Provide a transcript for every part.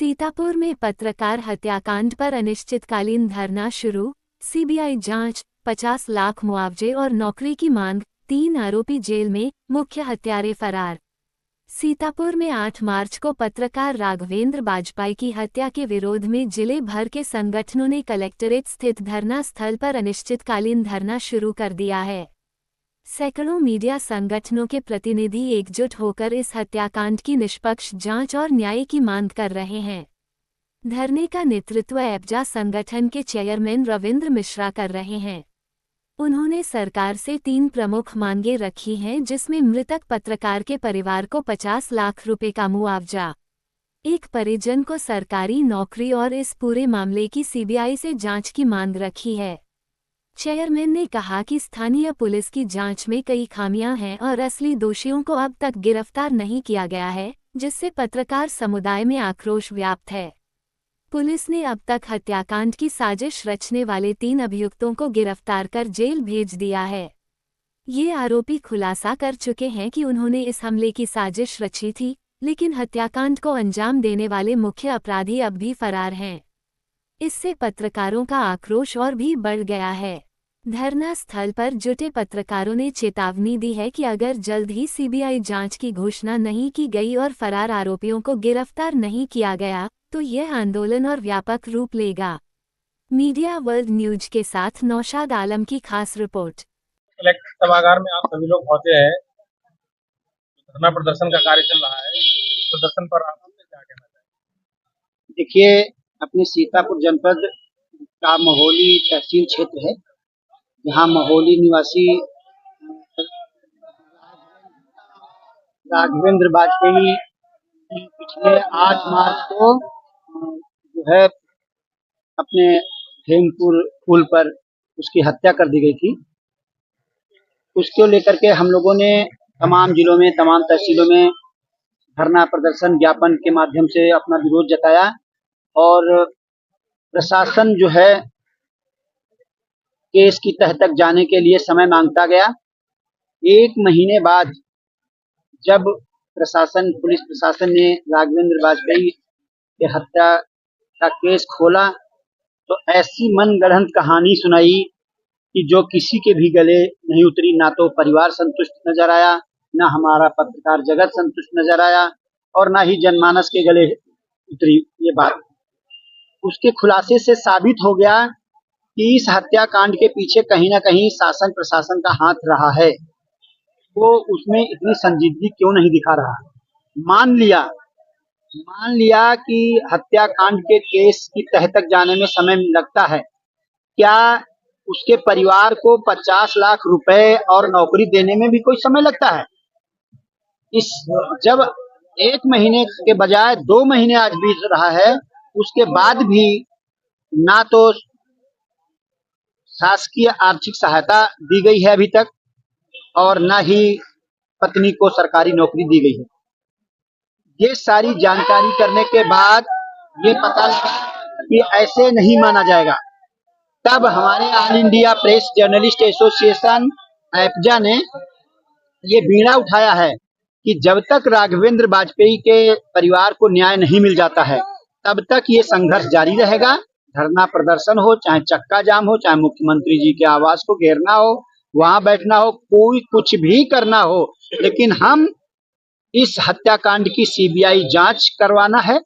सीतापुर में पत्रकार हत्याकांड पर अनिश्चितकालीन धरना शुरू, सीबीआई जांच, 50 लाख मुआवजे और नौकरी की मांग, 3 आरोपी जेल में, मुख्य हत्यारे फरार। सीतापुर में 8 मार्च को पत्रकार राघवेंद्र बाजपेयी की हत्या के विरोध में जिले भर के संगठनों ने कलेक्ट्रेट स्थित धरना स्थल पर अनिश्चितकालीन धरना शुरू कर दिया है। सैकड़ों मीडिया संगठनों के प्रतिनिधि एकजुट होकर इस हत्याकांड की निष्पक्ष जांच और न्याय की मांग कर रहे हैं। धरने का नेतृत्व एपजा संगठन के चेयरमैन रविंद्र मिश्रा कर रहे हैं। उन्होंने सरकार से 3 प्रमुख मांगें रखी हैं, जिसमें मृतक पत्रकार के परिवार को 50 लाख रुपए का मुआवजा, एक परिजन को सरकारी नौकरी और इस पूरे मामले की सीबीआई से जांच की मांग रखी है। चेयरमैन ने कहा कि स्थानीय पुलिस की जांच में कई खामियां हैं और असली दोषियों को अब तक गिरफ्तार नहीं किया गया है, जिससे पत्रकार समुदाय में आक्रोश व्याप्त है। पुलिस ने अब तक हत्याकांड की साजिश रचने वाले 3 अभियुक्तों को गिरफ्तार कर जेल भेज दिया है। ये आरोपी खुलासा कर चुके हैं कि उन्होंने इस हमले की साजिश रची थी, लेकिन हत्याकांड को अंजाम देने वाले मुख्य अपराधी अब भी फरार हैं। इससे पत्रकारों का आक्रोश और भी बढ़ गया है। धरना स्थल पर जुटे पत्रकारों ने चेतावनी दी है कि अगर जल्द ही सीबीआई जांच की घोषणा नहीं की गई और फरार आरोपियों को गिरफ्तार नहीं किया गया, तो यह आंदोलन और व्यापक रूप लेगा। मीडिया वर्ल्ड न्यूज के साथ नौशाद आलम की खास रिपोर्ट। कलेक्टर सभागार में आप सभी लोग पहुंचे हैं। धरना प्रदर्शन का कार्य चल रहा है। इस प्रदर्शन पर आप क्या कहना चाहेंगे? देखिए, अपने सीतापुर जनपद का महोली तहसील क्षेत्र है, जहाँ महोली निवासी राघवेंद्र बाजपेयी पिछले 8 मार्च को जो है अपने हेमपुर पुल पर उसकी हत्या कर दी गई थी। उसको लेकर के हम लोगों ने तमाम जिलों में, तमाम तहसीलों में धरना प्रदर्शन ज्ञापन के माध्यम से अपना विरोध जताया और प्रशासन जो है केस की तह तक जाने के लिए समय मांगता गया। 1 महीने बाद जब पुलिस प्रशासन ने राघवेंद्र बाजपेयी के हत्या का केस खोला, तो ऐसी मनगढ़ंत कहानी सुनाई कि जो किसी के भी गले नहीं उतरी। ना तो परिवार संतुष्ट नजर आया, ना हमारा पत्रकार जगत संतुष्ट नजर आया और ना ही जनमानस के गले उतरी ये बात। उसके खुलासे से साबित हो गया कि इस हत्याकांड के पीछे कहीं ना कहीं शासन प्रशासन का हाथ रहा है। वो उसमें इतनी संजीदगी क्यों नहीं दिखा रहा? मान लिया कि हत्याकांड के केस की तह तक जाने में समय लगता है। क्या उसके परिवार को 50 लाख रुपए और नौकरी देने में भी कोई समय लगता है? जब 1 महीने के बजाय 2 महीने आज बीत रहा है, उसके बाद भी ना तो शासकीय आर्थिक सहायता दी गई है अभी तक और ना ही पत्नी को सरकारी नौकरी दी गई है। ये सारी जानकारी करने के बाद ये पता लगा कि ऐसे नहीं माना जाएगा। तब हमारे All India Press Journalist Association एपजा ने ये बीड़ा उठाया है कि जब तक राघवेंद्र बाजपेयी के परिवार को न्याय नहीं मिल जाता है, तब तक ये संघर्ष जारी रहेगा। धरना प्रदर्शन हो, चाहे चक्का जाम हो, चाहे मुख्यमंत्री जी के आवास को घेरना हो, वहां बैठना हो, कोई कुछ भी करना हो, लेकिन हम इस हत्याकांड की सीबीआई जांच करवाना है।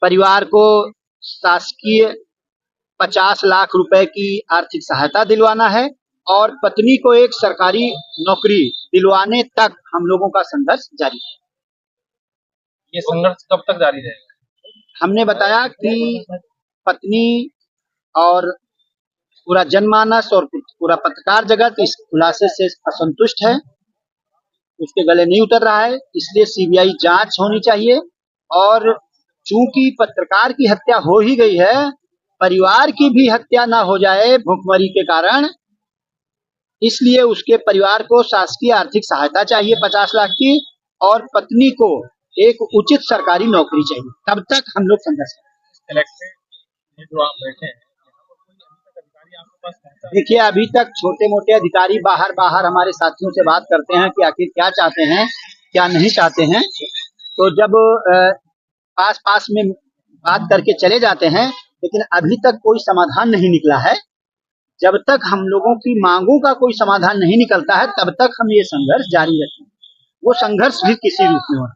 परिवार को शासकीय 50 लाख रुपए की आर्थिक सहायता दिलवाना है और पत्नी को एक सरकारी नौकरी दिलवाने तक हम लोगों का संघर्ष जारी है। ये संघर्ष कब तक जारी रहेगा? हमने बताया कि पत्नी और पूरा जनमानस और पूरा पत्रकार जगत इस खुलासे से असंतुष्ट है, उसके गले नहीं उतर रहा है, इसलिए सीबीआई जांच होनी चाहिए। और चूंकि पत्रकार की हत्या हो ही गई है, परिवार की भी हत्या ना हो जाए भूखमरी के कारण, इसलिए उसके परिवार को शासकीय आर्थिक सहायता चाहिए 50 लाख की और पत्नी को एक उचित सरकारी नौकरी चाहिए। तब तक हम लोग संघर्ष करेंगे। जो आप बैठे हैं, अधिकारी आपके पास पहुंचा? देखिए, अभी तक छोटे मोटे अधिकारी बाहर हमारे साथियों से बात करते हैं कि आखिर क्या चाहते हैं, क्या नहीं चाहते हैं। तो जब पास में बात करके चले जाते हैं, लेकिन अभी तक कोई समाधान नहीं निकला है। जब तक हम लोगों की मांगों का कोई समाधान नहीं निकलता है, तब तक हम ये संघर्ष जारी रखेंगे। वो संघर्ष भी किसी रूप में होना।